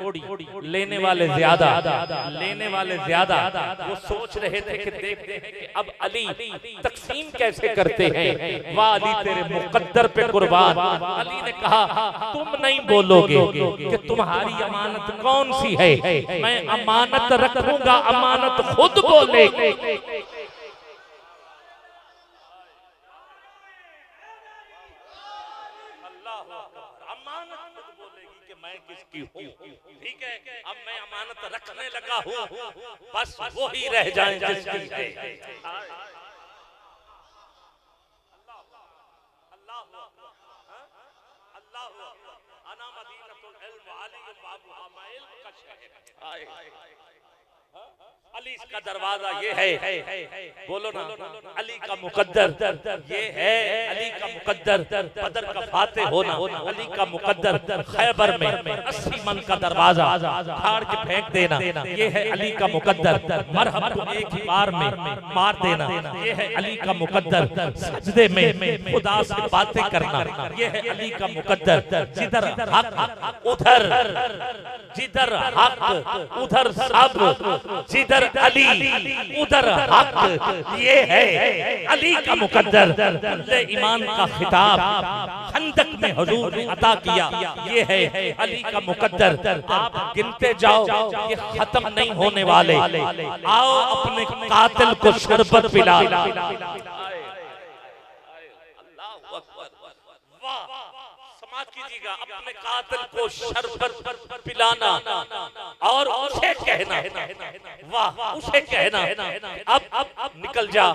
थोड़ी, लेने वाले ज्यादा, लेने वाले ज्यादा। वो सोच रहे थे कि देखते हैं कि अब अली तकसीम कैसे करते हैं। वाह अली तेरे मुकद्दर पे कुर्बान। अली ने कहा तुम नहीं बोलोगे कि तुम्हारी अमानत कौन सी है, मैं अमानत रखूंगा, अमानत खुद बोलेगी। अमानत बोलेगी कि मैं किसकी हूँ। ठीक है, अब मैं अमानत रखने लगा हूँ, बस वो ही रह जाए जिसकी है। अली का दरवाजा ये है, बोलो ना, अली का मुकद्दर ये है, अली का मुकद्दर बदर का फाते होना, अली का मुकद्दर खैबर में 80 मन का दरवाजा फाड़ के फेंक देना, ये है अली का मुकद्दर। मरहम को एक ही बार में मार देना, ये है अली का मुकद्दर। सजदे में खुदा से बातें करना, ये है अली का मुकद्दर। जिधर हक उधर, जिधर हक उधर सब, जिधर अली उधर हक, ये है अली का मुकद्दर। ईमान का खिताब खंदक में हुजूर ने अता किया, ये है अली का मुकद्दर। आप गिनते जाओ, ये खत्म नहीं होने वाले। आओ अपने कातिल को शरबत पिला। कीजिएगा, अपने कातिल को शरबत पिलाना और उसे कहना, वाह उसे कहना अब निकल जा,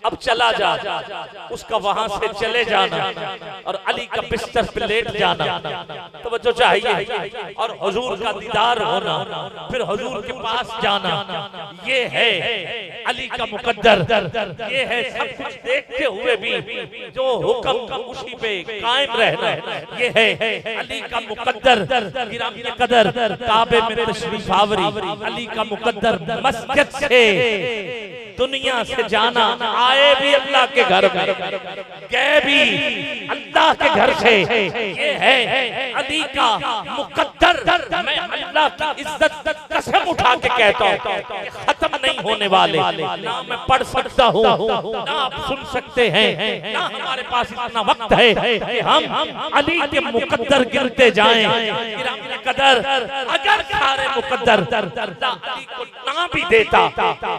अब चला जा, उसका वहां से चले जाना और अली का बिस्तर पे लेट जाना। तवज्जो चाहिए, और हुजूर का दीदार होना, फिर हुजूर के पास जाना, ये है अली का मुकद्दर। ये है सब कुछ देखते हुए भी जो हुक्म उसी पे कायम रहना, ये है अली का मुकद्दर। गिरामी कदर काबे में तशरीफ आवरी, अली का मुकद्दर। मस्जिद से दुनिया से जाना, आए भी अल्लाह के घर में, गए भी अल्लाह के घर से, ये है अली का मुकद्दर। मैं अल्लाह की इज्जत कसम उठा के कहता हूँ, खत्म नहीं होने वाले। ना मैं पढ़ सकता हूँ, ना आप सुन सकते हैं, ना हमारे पास इतना वक्त है कि हम अली के मुकद्दर गिनते जाएं। गिरामी कदर अगर सारे मुकद्दर अल्लाह अली को ना भी देता,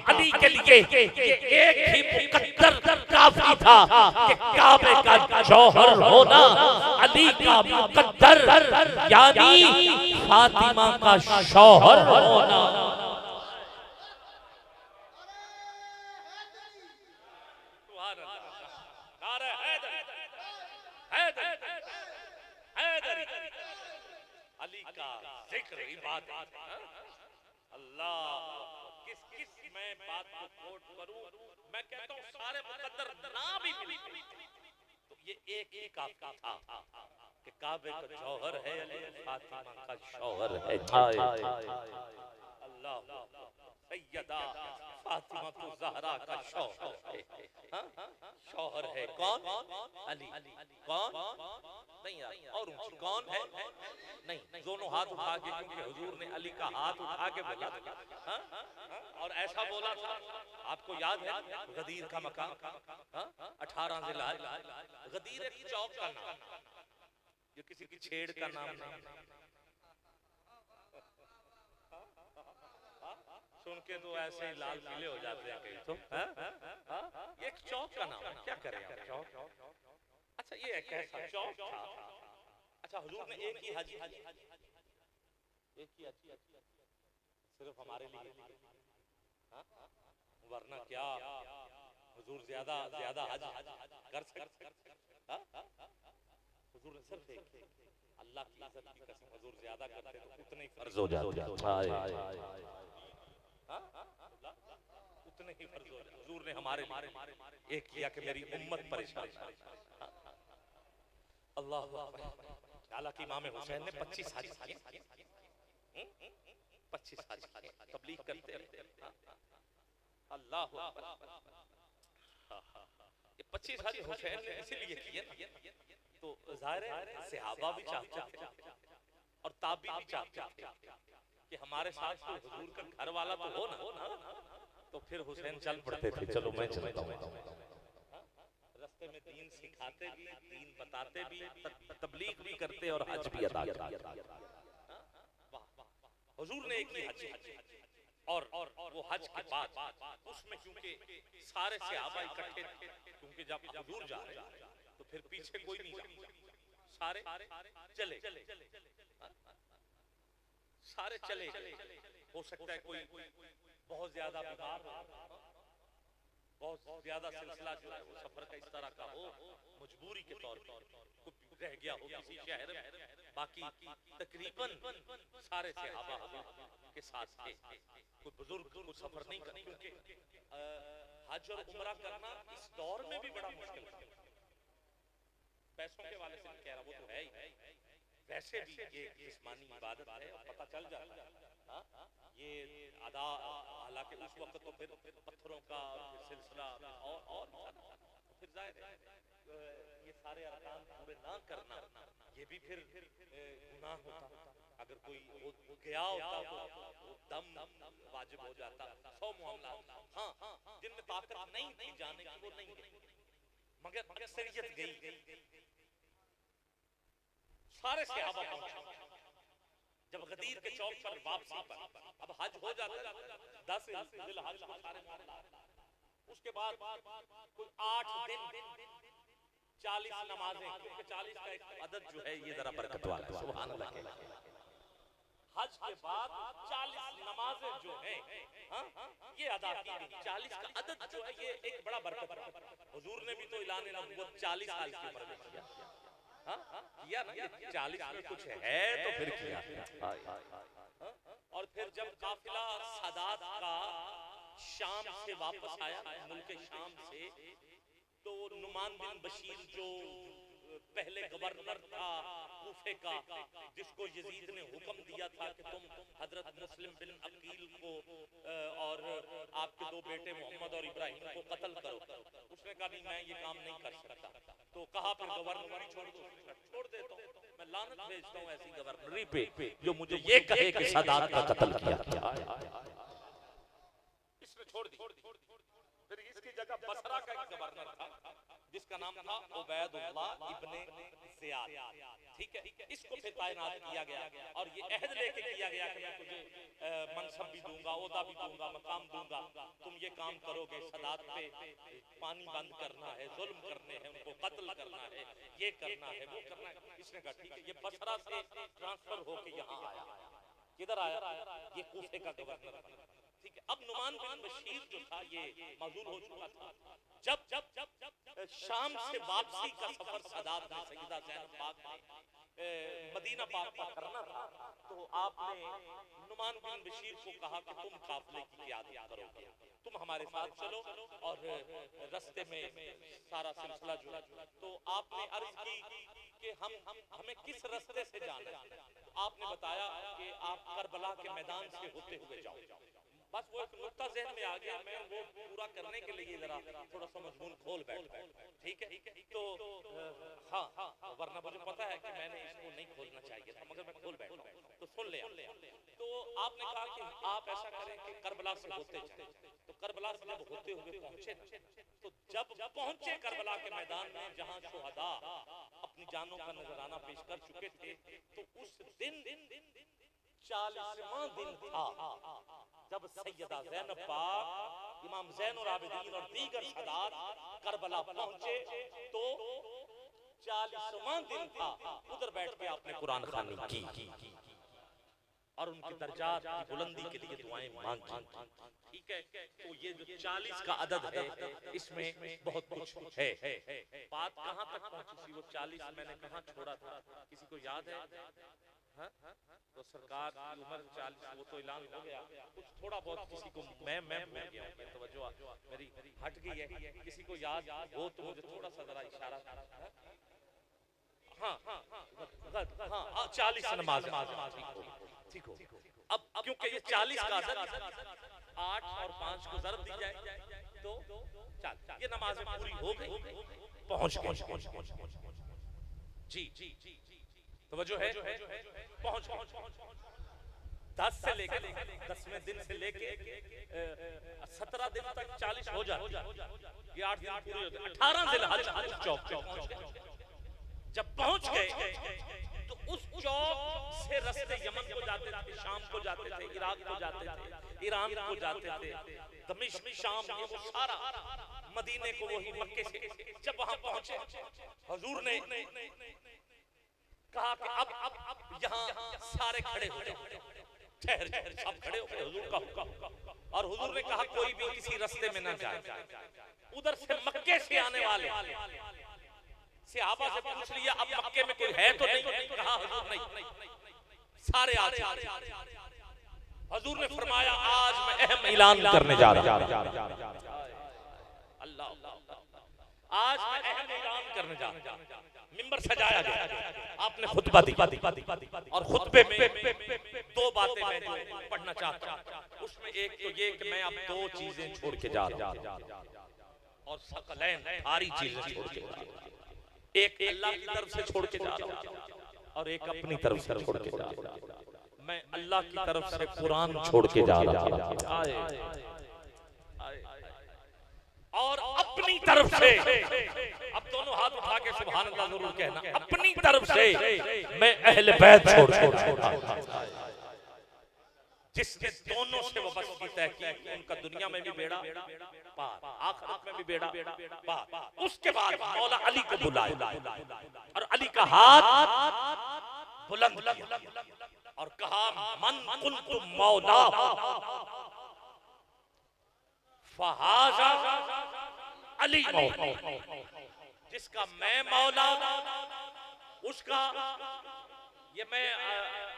अली के लिए एक ही मुकद्दर काफी था कि काबे का जौहर होना, अली का मुकद्दर यानी फातिमा का शौहर होना। अली का जिक्र ही बात है। अल्लाह किस किस मैं बात को कोट करूं, मैं कहता हूं सारे मुकद्दर ना भी मिले तो ये एक ही काफी था कि काबे का जौहर है अली, फातिमा का शौहर है। अल्लाह सैयदा फातिमा तो ज़हरा का शौहर है। शौहर है कौन? अली। कौन? नहीं यार, और ऊंची कौन है? नहीं, दोनों हाथ उठा के, क्योंकि हुजूर ने अली का हाथ उठा के बोला और ऐसा बोला था, आपको याद है गदीर का मकाम, 18 जिला। गदीर एक चौक का नाम, ये किसी की छेड़ का नाम नहीं। सुन के तो ऐसे ही लाल पीले हो जाते हैं कहीं तो। एक चौक का नाम है, क्या करें आप चौक। अच्छा ये एक ऐसा चौक था। अच्छा हुजूर ने एक ही हज, एक ही सिर्फ हमारे लिए, वरना क्या हुजूर ज्यादा हज कर सकते? हुजूर ने सिर्फ अल्लाह की इज्जत की कसम, हुजूर ज्यादा करते तो उतने ही फर्ज हो जाते, उतने ही फर्ज हो जाते। हुजूर ने हमारे एक किया कि मेरी उम्मत परेशान है। अल्लाह, हालांकि इमाम हुसैन ने 25 हज किए, 25 हज किए, तबलीग करते रहते। अल्लाह, ये 25 हज हुसैन ने इसीलिए किए ना, तो जाहिर है सहाबा भी चाहते थे और खत्ताब भी चाहते थे कि हमारे साथ कोई हुजूर का घर वाला तो हो ना, तो फिर हुसैन चल पड़ते थे, चलो मैं चलता हूँ। रास्ते में दीन सिखाते भी, दीन बताते भी, तबलीग भी करते और हज भी अदा करते। हुजूर ने एक ही हज, और वो हज के बाद उसमें क्योंकि सारे सहाबा इकट्ठे थे, क्योंकि जब हुजूर जा रहे तो फिर पीछे कोई नहीं जा, सारे चले, सारे चले। हो सकता है कोई बहुत ज्यादा बीमार हो, बहुत ज्यादा सिलसिला जो है वो सफर का इस तरह का हो, मजबूरी के तौर पर रह गया हो किसी शहर में, बाकी तकरीबन सारे सहाबा के साथ थे। कोई बुजुर्ग को सफर नहीं करना, क्योंकि हज और उम्रा करना इस दौर में भी बड़ा मुश्किल है। पैसों के वाले से कह रहा, वो तो है ही, वैसे भी ये जिस्मानी इबादत है, पता चल जाता है ये अदा, हालांकि उस वक्त तो फिर पत्थरों का सिलसिला और फिर जाहिर है ये सारे अरकान पूरे ना करना, ये भी फिर गुनाह होता। अगर कोई गया होता तो वो दम वाजिब हो जाता। 100 मामला, हाँ जिनमें ताकत नहीं थी जाने की वो नहीं गई, मगर अक्सरियत गई। सारे सहाबा पहुंचे जब गदीर के चौक पर वापसी पर, अब हज हो जाता है 10 जिलहज को सारे मामला। उसके बाद कुल 8 दिन 40 नमाजें, क्योंकि 40 का एक अदद जो है ये जरा बरकत वाला है, सुभान अल्लाह। हज के बाद 40 नमाजें जो है ये अदा की गई। 40 का अदद जो है ये एक बड़ा बरकत। हुजूर ने भी तो ऐलान नबुव्वत 40 साल की उम्र में किया, किया ना, 40 में कुछ है तो फिर किया। और फिर जब काफिला सादात का शाम से वापस आया, मुल्क शाम से, तो नुमान बिन बशीर जो पहले गवर्नर था कूफे का, जिसको यजीद ने हुक्म दिया था कि तुम हजरत मुस्लिम बिन अकील को और आपके 2 बेटे मोहम्मद और इब्राहिम को कत्ल करो, उसने कहा नहीं मैं ये काम नहीं कर सकता। तो कहा फिर गवर्नरी छोड़ दो, छोड़ देता हूँ, मैं लानत भेजता हूँ ऐसी गवर्नरी पे जो मुझे ये कहे कि सादात का कत्ल किया। इसने छोड़ दी। फिर इसकी जगह बसरा का एक गवर्नर था जिसका नाम था उबैदुल्लाह इब्ने ज़ियाद, ठीक है, इसको फिर तैनात किया गया और ये अहद लेके किया गया कि मैं तुझे मनसब भी दूंगा, ओहदा भी दूंगा, मकाम दूंगा, तुम ये काम करोगे, सादात पे पानी बंद करना है, जुल्म करने हैं, उनको कत्ल करना है, ये करना है, वो करना है। इसने कहा ठीक है। ये बसरा से ट्रांसफर होके यहाँ आया। किधर आया? ये कूफे का गवर्नर था, ठीक है। अब नुमान बिन बशीर जो था ये मजूल हो चुका था। जब शाम से वापसी का सफर सादात ने सईदा ज़ैनब पाक ने मदीना पाक पर करना था, तो आपने नुमान बिन बशीर को कहा कि तुम काफिले की क़ियादत करोगे, तुम हमारे साथ चलो और रास्ते में सारा सिलसिला जो, तो आपने अर्ज की कि हमें किस रास्ते से जाना है। आपने बताया कि आप करबला के मैदान से होते हुए जाओ। बस वो एक नुक्ता ज़हन में आ गया, मैं वो पूरा करने के लिए जरा थोड़ा सा मजमून खोल बैठा, ठीक है। तो हाँ, वरना मुझे पता है कि मैंने इसको नहीं खोलना चाहिए था, मगर मैं खोल बैठा, तो सुन ले। तो आपने कहा कि आप ऐसा करें कि करबला से होते जाएं। तो करबला से जब होते हुए पहुंचे, तो जब पहुंचे करबला के मैदान में जहां शुहदा अपनी जानों का नजराना पेश कर चुके थे, तो उस दिन 40वां दिन था जब सैयदा ज़ैनब पाक, इमाम ज़ैनुल आबिदीन और दीगर सादात करबला पहुंचे। तो 40वां दिन था, उधर बैठ के आपने कुरान ख़वानी की और उनके दर्जात की बुलंदी के लिए दुआएं मांगी, ठीक है। तो ये जो 40 का अदद है, इसमें बहुत कुछ है। बात कहाँ तक पहुंची थी? वो 40 मैंने कहाँ छोड़ा था, किसी को याद है? तो सरकार की उम्र 40, वो तो ऐलान हो गया, कुछ थोड़ा बहुत किसी को मैं भूल गया हूं, तवज्जो मेरी हट गई है, किसी को याद हो तो मुझे थोड़ा सा जरा इशारा। हाँ 40 नमाज, ठीक हो। अब क्योंकि ये 40 का 8 और 5 को ज़रब दी जाए तो 4, ये नमाजें पूरी हो गई, पहुंच गए। जी तो जो है पहुंच 10 से लेकर 10वें दिन से लेके 17 दिन तक 40 हो जाते, ये 8 दिन पूरे होते, 18 जिलहज उस चौक पे पहुंच गए। जब पहुंच गए तो उस चौक से रास्ते यमन को जाते थे, शाम को जाते थे, इराक को जाते थे, ईरान को जाते थे, दमिश्क, शाम, ये वो सारा मदीने को, वही मक्के से। जब वहां पहुंचे हुजूर ने कहा कि अब यहाँ सारे खड़े हो जाओ, ठहर सब खड़े हो गए हुजूर का हुक्म। और हुजूर ने कहा कोई भी किसी रास्ते में ना जाए। उधर से मक्के से आने वाले सहाबा से पूछ लिया अब मक्के में कोई है तो नहीं? कहा हुजूर नहीं, सारे आ जाए। हुजूर ने फरमाया आज मैं अहम ऐलान करने जा रहा हूं, अल्लाह, आज मैं अहम ऐलान करने जा रहा हूं। मिंबर सजाया गया, आपने खुतबा दी, और खुतबे में 2 बातें मैं जो पढ़ना चाहता हूं, उसमें एक तो ये कि मैं अब 2 चीजें छोड़ के जा रहा हूं, और सकलैन सारी चीजें छोड़ के जा रहा हूं। एक अल्लाह की तरफ से छोड़ के जा रहा हूं, और एक अपनी तरफ से छोड़ के जा रहा हूं। मैं अल्लाह की तरफ से कुरान छोड़ के जा रहा हूं, और अपनी तरफ से, अब दोनों हाथ उठा के सुभान अल्लाह जरूर कहना, अपनी तरफ से मैं अहले बैत छोड़ जिसने दोनों से वफादारी तय की, उनका दुनिया में भी बेड़ा पार, आखिरत में भी बेड़ा पार। उसके बाद मौला अली को बुलाया और अली का हाथ बुलंद किया और कहा मन कुन्तु मौला फहाजा अली मौला, जिसका मैं मौला उसका, ये मैं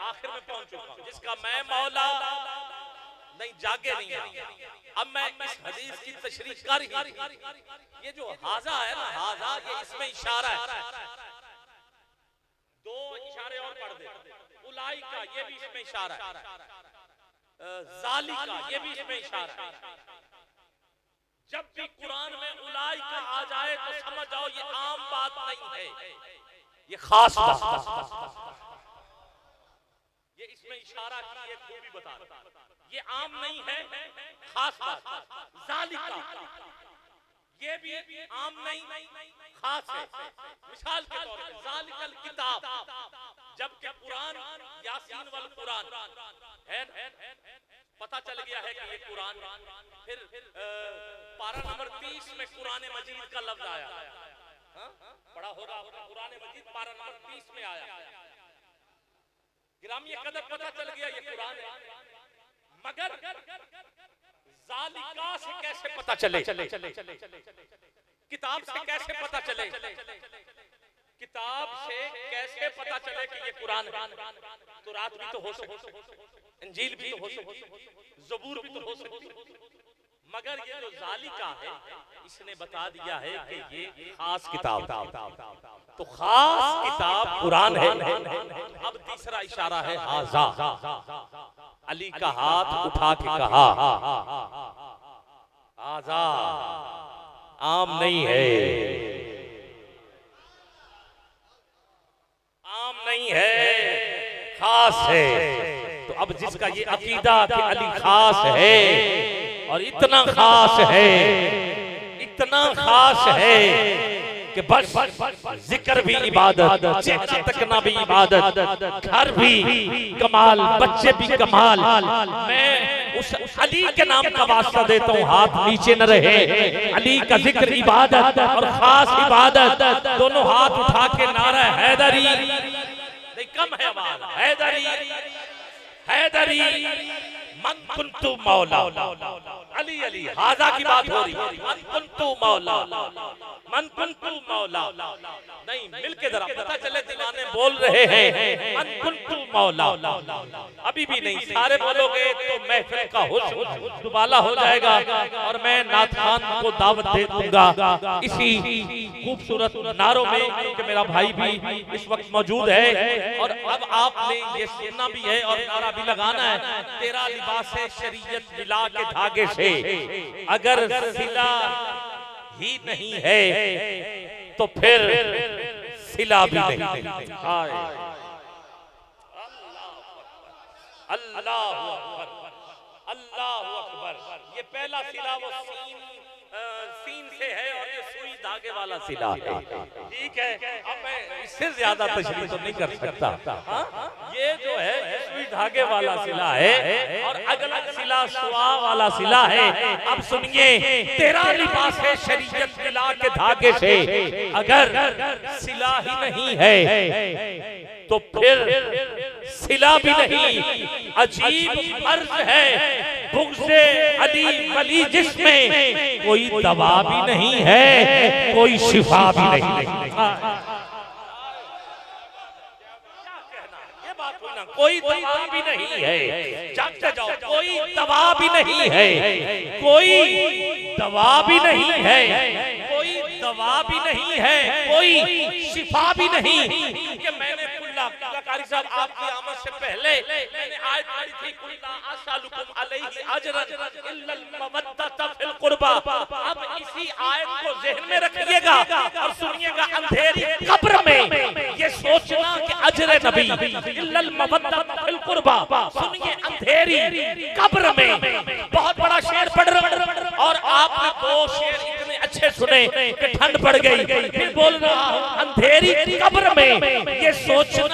आखिर में पहुंच चुका हूं, जिसका मैं मौला नहीं जागे नहीं है। अब मैं इस हदीस की तशरीह कर ही, ये जो हाजा है ना, हाजा ये इसमें इशारा है, 2 इशारे और पढ़ दे, उलाई का ये भी इसमें इशारा है, जाली का ये भी इसमें इशारा है। जब भी कुरान में उलाई का आ जाए तो समझ जाओ ये आम बात नहीं है, ये खास बात, ये इसमें इशारा की एक खूबी बता रहा, ये आम नहीं है, खास बात। जालिका ये भी आम नहीं, खास है। मिसाल के तौर पर जालिकल किताब, जबकि कुरान यासीन वल कुरान है, पता चल गया है कि ये कुरान, फिर पारा नंबर 30 में कुरान मजीद का लफ्ज आया, पढ़ा होगा कुरान मजीद पारा नंबर 30 में आया। गिरामी कदर पता चल गया ये कुरान है, मगर जालिका से कैसे पता चले, किताब से कैसे पता चले, किताब से कैसे पता चले कि ये कुरान है? तो रात भी तो हो सकती, इंजील भी तो हो सकती, ज़बूर भी तो हो सकती, मगर ये जो जालिका है इसने बता दिया है कि ये खास किताब, तो खास किताब कुरान है। अब तीसरा इशारा है हाजा, अली का हाथ उठा के कहा हाजा आम नहीं है, आम नहीं है, खास है। तो अब जिसका ये अकीदा कि अली खास है, और इतना खास है, इतना खास है कि बस जिक्र भी इबादत, चेहरा तकना भी इबादत, घर भी कमाल, बच्चे भी कमाल। मैं उस अली के नाम का वास्ता देता हूँ, हाथ नीचे न रहे। अली का जिक्र इबादत और खास इबादत, दोनों हाथ उठा के नारा हैदरी, नहीं कम है आवाज, हैदरी हैदरी मन कुन्तु मौला अली, अली हाजा की बात हो रही, मन कुन्तु मौला, मन कुन्तु मौला, नहीं मिलके जरा पता चले दीवाने बोल रहे हैं मन कुन्तु मौला। अभी भी नहीं, सारे बोलोगे तो महफिल का हुस्न दुबाला हो जाएगा, और मैं नाथ खान को दावत दे दूंगा इसी खूबसूरत नारों में, क्योंकि मेरा भाई भी इस वक्त मौजूद है। और अब आपने ये सुनना भी है और नारा भी लगाना है, तेरा लिबास शरीयत मिला के धागे से, अगर सिला ही नहीं है तो फिर सिला भी नहीं। अल्लाहु अकबर, अल्लाहु अकबर। ये पहला सिला वो सीन से है और ये सुई धागे वाला सिला है। ठीक है, अब मैं इससे ज्यादा तशरीह तो नहीं कर सकता। ये जो है सुई धागे वाला सिला है और अगला सिला सुआ वाला सिला है। अब सुनिए, तेरा लिबास है शरीयत मिला के धागे से, अगर सिला ही नहीं है तो फिर सिला भी नहीं। अजीब अर्ज है, बुग़्ज़े अली वली जिसमें कोई दवा भी नहीं है, कोई शिफा भी नहीं। कोई दवा भी नहीं है, जागते जाओ, कोई दवा भी नहीं है, कोई दवा भी नहीं है, कोई दवा भी नहीं है, कोई शिफा भी नहीं। कि मैंने कारी साहब आपकी आमद से पहले मैंने आयत पढ़ी थी, कुल्ला असअलुकुम अलैहि अजरन इल्लल मवद्दत फिल कुर्बा। अब इसी आयत को ज़हन में रखिएगा और सुनिएगा, अंधेरी कब्र में ये सोचना कि अजर नबी इल्लल मवद्दत फिल कुर्बा। सुनिए, अंधेरी कब्र में बहुत बड़ा शेर पढ़ रहा और आपने दो शेर इतने अच्छे सुने कि ठंड पड़ गई। फिर बोल रहा हूं, अंधेरी कब्र में ये सोचना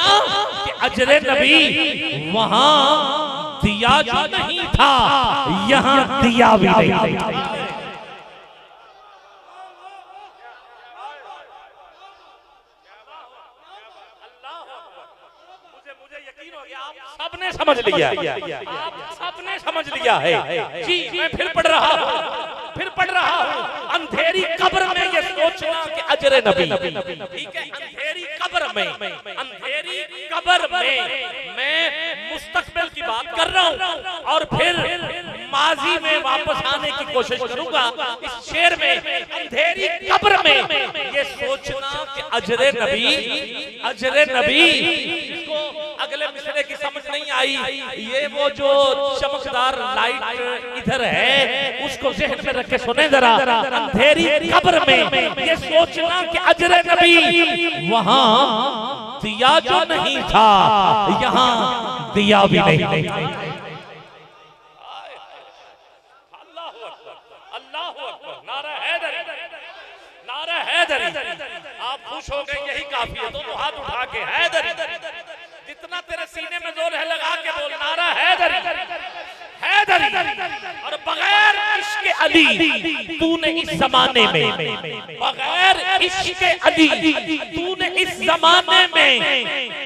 कि अजर नबी वहां दिया जो नहीं था, यहां दिया भी नहीं था। सबने समझ लिया, आप सबने समझ लिया है जी। मैं फिर पढ़ रहा हूँ, फिर पढ़ रहा हूँ, अंधेरी कब्र में ये सोचना कि अजर नबी। ठीक है, अंधेरी कब्र में, अंधेरी कब्र में मैं मुस्तकबिल की बात कर रहा हूँ और फिर माजी में वापस आने की कोशिश करूंगा। इस शेर में अंधेरी कब्र में ये सोचना कि अजर नबी, अजर नबी। अगले मिसरे की समझ नहीं आई, ये वो जो चमकदार लाइट इधर है उसको ज़हन में रख के सुने जरा। अंधेरी कब्र में ये सोचना कि अजर नबी वहां दिया जो नहीं था, यहां दिया भी नहीं। अल्लाहु अकबर, अल्लाहु अकबर, नारा हैदरी, नारा हैदरी। आप खुश हो गए, यही काफी है। दोनों हाथ उठा के हैदरी, जितना तेरे सीने में जोर है लगा के बोल, नारा हैदरी, हैदरी। और बगैर इश्क़े अली तूने इस जमाने में, बगैर इश्क़े अली तूने इस जमाने में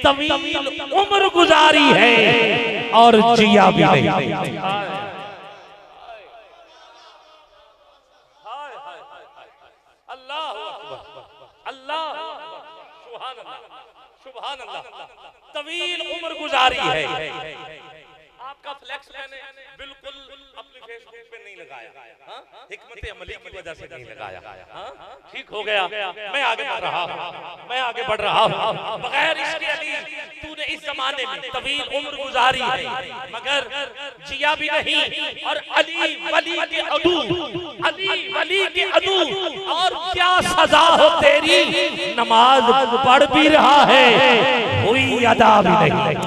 तवील उम्र गुजारी है और जिया भी नहीं। अल्लाह अल्लाह, सुभान अल्लाह, सुभान अल्लाह। तवील उम्र गुजारी है। आपका फ्लेक्स मैंने बिल्कुल अपने फेसबुक पे नहीं लगाया, हिकमत अमली की वजह से नहीं लगाया। ठीक हो गया, मैं आगे बढ़ रहा हूँ, मैं आगे बढ़ रहा हूँ। बगैर इश्क़े अली तूने इस जमाने में तवील उम्र गुजारी है मगर जिया भी नहीं। और अली वली के अदू, अली वली के अदू, और क्या सजा हो तेरी, नमाज पढ़ भी रहा है, हुई अदा भी नहीं।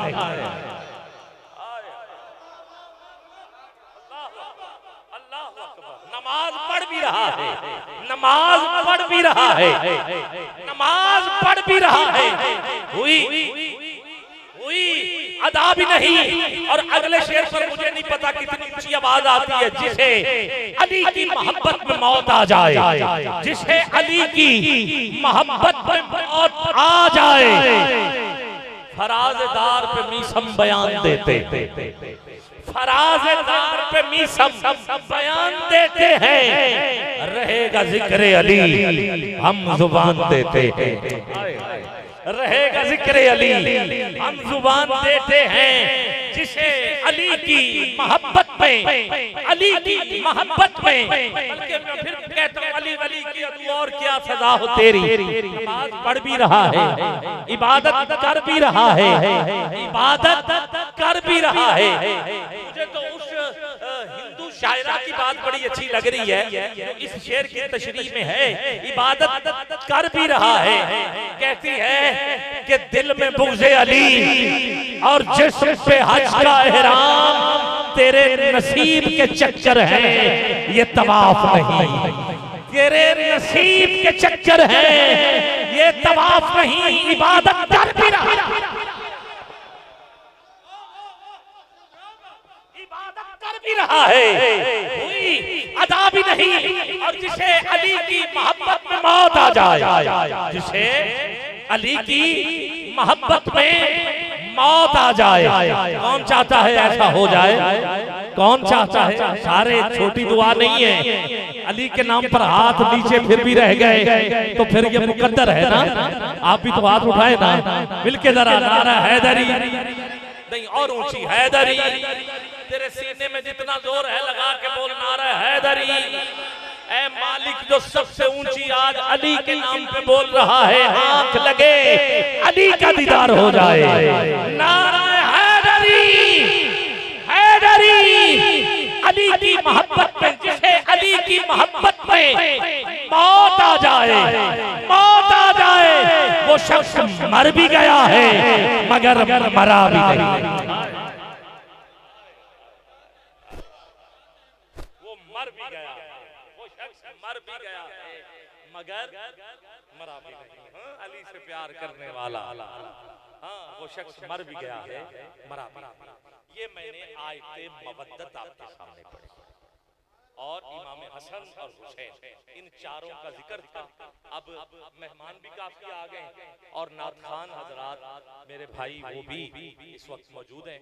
नमाज पढ़ भी रहा है, नमाज पढ़ भी रहा है, नमाज पढ़ भी रहा है, हुई अदा भी नहीं। और अगले शेर पर मुझे नहीं पता कितनी ऊंची आवाज आती है, जिसे अली की मोहब्बत में मौत आ जाए, जिसे अली की मोहब्बत में मौत आ जाए, फराज़दार पे मीसम बयान देते, फराज़दार पे मीसम बयान देते हैं, रहेगा जिक्र अली हम जुबान देते हैं, रहेगा जिक्र अली हम जुबान देते हैं। जिसे अली की मोहब्बत में, अली की मोहब्बत में, बल्कि मैं फिर कहता हूँ अली वली की अदू, और क्या सजा हो तेरी, नमाज पढ़ भी रहा है, इबादत कर भी रहा है, इबादत कर भी रहा है। मुझे तो उस हिंदू शायरा की बात बड़ी अच्छी लग रही है, जो इस शेर की तशरीह में है, इबादत कर भी रहा है। कहती है कि दिल में बुग़्ज़े अली और जिस्म पे हज का एहराम, तेरे नसीब के चक्कर हैं ये तवाफ नहीं, तेरे नसीब के चक्कर हैं ये तवाफ नहीं, इबादत कर भी रहा है, इबादत कर भी रहा है, हुई अदा भी नहीं। और जिसे अली की मोहब्बत में मौत आ जाए, जिसे अली की मोहब्बत में मौत आ जाए, कौन चाहता है ऐसा हो जाए? कौन चाहता है? सारे छोटी दुआ नहीं है। अली के नाम पर हाथ नीचे फिर भी रह गए तो फिर ये मुकद्दर है ना। आप भी तो हाथ उठाए ना, मिलके जरा नारा हैदरी नहीं और ऊंची, हैदरी तेरे सीने में जितना जोर है लगा के बोल नारा हैदरी। ऐ मालिक जो सबसे ऊंची आज अली के नाम पे बोल रहा है, आंख लगे अली का दीदार हो जाए। नारा हैदरी, हैदरी अली की मोहब्बत में, जिसे अली की मोहब्बत में मौत आ जाए, मौत आ जाए, वो शख्स मर भी गया है मगर मरा भी नहीं, वो मर भी गया, वो शख्स मर भी गया है मगर मरा भी नहीं। अली से प्यार करने वाला, हाँ वो शख्स मर भी गया है मरा भी नहीं। ये मैंने आयते मवद्दत आपके सामने पढ़ी और इमाम हसन और हुसैन इन चारों का जिक्र था। अब मेहमान भी काफी आ गए और नात खान हजरात मेरे भाई वो भी इस वक्त मौजूद हैं।